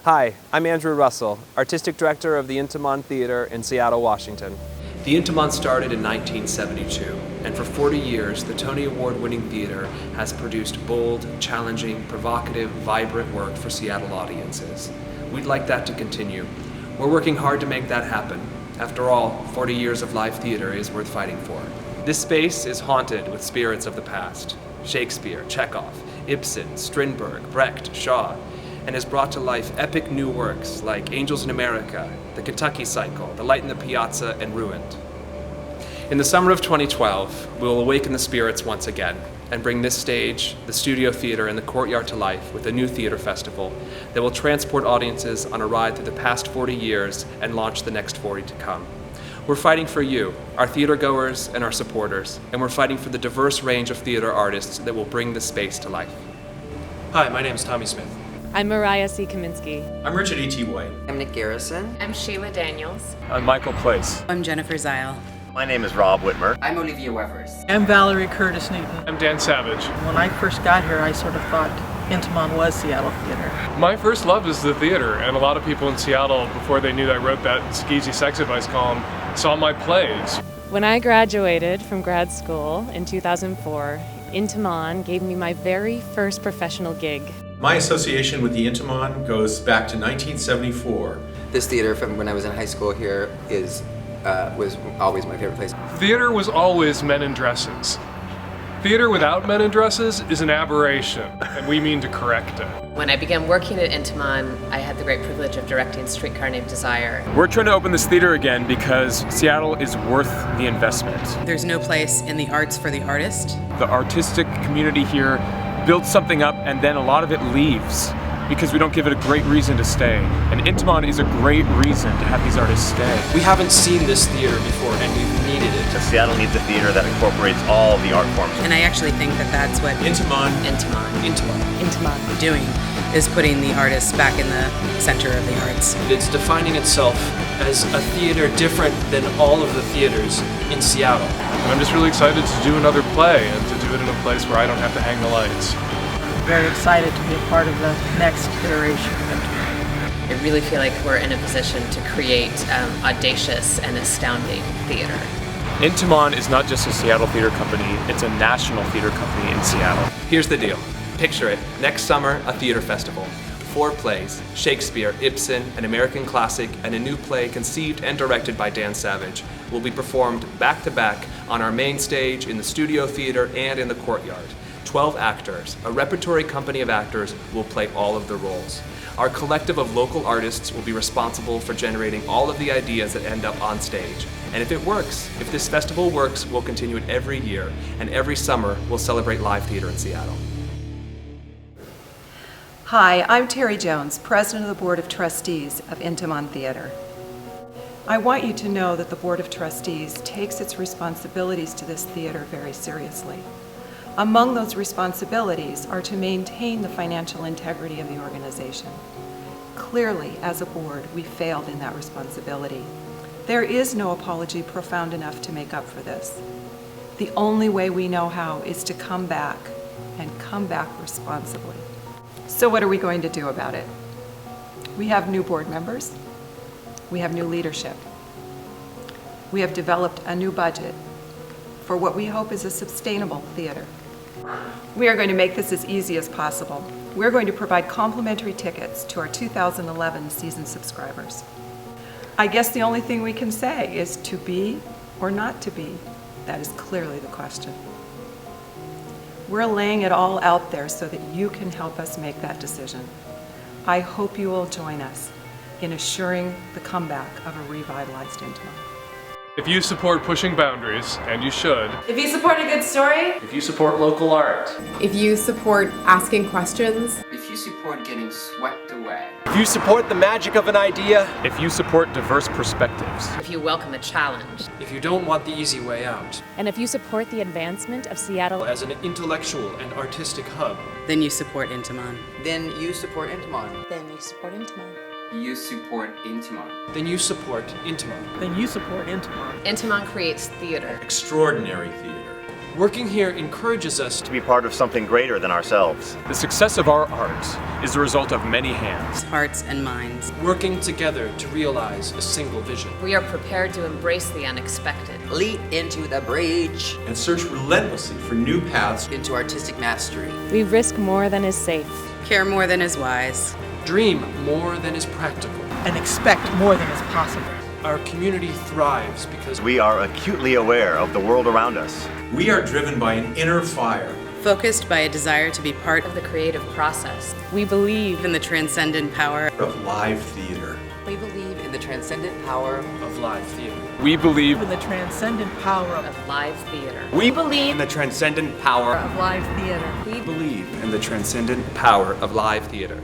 Hi, I'm Andrew Russell, Artistic Director of the Intiman Theater in Seattle, Washington. The Intiman started in 1972, and for 40 years, the Tony Award-winning theater has produced bold, challenging, provocative, vibrant work for Seattle audiences. We'd like that to continue. We're working hard to make that happen. After all, 40 years of live theater is worth fighting for. This space is haunted with spirits of the past. Shakespeare, Chekhov, Ibsen, Strindberg, Brecht, Shaw, and has brought to life epic new works like Angels in America, The Kentucky Cycle, The Light in the Piazza, and Ruined. In the summer of 2012, we will awaken the spirits once again and bring this stage, the studio theater, and the courtyard to life with a new theater festival that will transport audiences on a ride through the past 40 years and launch the next 40 to come. We're fighting for you, our theater goers and our supporters, and we're fighting for the diverse range of theater artists that will bring the space to life. Hi, my name is Tommy Smith. I'm Mariah C. Kaminsky. I'm Richard E.T. White. I'm Nick Garrison. I'm Sheila Daniels. I'm Michael Place. I'm Jennifer Zile. My name is Rob Whitmer. I'm Olivia Wevers. I'm Valerie Curtis Newton. I'm Dan Savage. When I first got here, I sort of thought Intiman was Seattle theater. My first love is the theater, and a lot of people in Seattle, before they knew that I wrote that skeezy sex advice column, saw my plays. When I graduated from grad school in 2004, Intiman gave me my very first professional gig. My association with the Intiman goes back to 1974. This theater from when I was in high school here was always my favorite place. Theater was always men in dresses. Theater without men in dresses is an aberration, and we mean to correct it. When I began working at Intiman, I had the great privilege of directing Streetcar Named Desire. We're trying to open this theater again because Seattle is worth the investment. There's no place in the arts for the artist. The artistic community here builds something up, and then a lot of it leaves because we don't give it a great reason to stay. And Intiman is a great reason to have these artists stay. We haven't seen this theater before, and we've needed it. Seattle needs a theater that incorporates all the art forms. And I actually think that that's what Intiman doing is putting the artists back in the center of the arts. It's defining itself as a theater different than all of the theaters in Seattle. And I'm just really excited to do another play and to do it in a place where I don't have to hang the lights. Very excited to be a part of the next iteration of Intiman. I really feel like we're in a position to create audacious and astounding theater. Intiman is not just a Seattle theater company, it's a national theater company in Seattle. Here's the deal. Picture it. Next summer, a theater festival. 4 plays, Shakespeare, Ibsen, an American classic, and a new play conceived and directed by Dan Savage will be performed back-to-back on our main stage, in the studio theater, and in the courtyard. 12 actors, a repertory company of actors, will play all of the roles. Our collective of local artists will be responsible for generating all of the ideas that end up on stage. And if it works, if this festival works, we'll continue it every year, and every summer we'll celebrate live theater in Seattle. Hi, I'm Terry Jones, President of the Board of Trustees of Intiman Theater. I want you to know that the Board of Trustees takes its responsibilities to this theater very seriously. Among those responsibilities are to maintain the financial integrity of the organization. Clearly, as a board, we failed in that responsibility. There is no apology profound enough to make up for this. The only way we know how is to come back, and come back responsibly. So what are we going to do about it? We have new board members. We have new leadership. We have developed a new budget for what we hope is a sustainable theater. We are going to make this as easy as possible. We're going to provide complimentary tickets to our 2011 season subscribers. I guess the only thing we can say is to be or not to be. That is clearly the question. We're laying it all out there so that you can help us make that decision. I hope you will join us in assuring the comeback of a revitalized Intiman. If you support pushing boundaries, and you should. If you support a good story, If you support local art, if you support asking questions, If you support getting swept away, If you support the magic of an idea, If you support diverse perspectives. if you welcome a challenge, if you don't want the easy way out, And if you support the advancement of Seattle as an intellectual and artistic hub, Then you support Intiman. then you support Intiman. then you support Intiman. You support Intiman. then you support Intiman. Then you support Intiman. Intiman creates theater. Extraordinary theater. Working here encourages us to be part of something greater than ourselves. The success of our art is the result of many hands, Hearts and minds. working together to realize a single vision. We are prepared to embrace the unexpected. Leap into the breach. And search relentlessly for new paths Into artistic mastery. We risk more than is safe. Care more than is wise. Dream more than is practical. And expect more than is possible. Our community thrives because We are acutely aware of the world around us. We are driven by an inner fire. Focused by a desire to be part Of the creative process. We believe in the transcendent power. Of live theater. We believe in the transcendent power of live theater. we believe In the transcendent power Of live theater. We believe in the transcendent power of live theater. We believe in the transcendent power of live theater.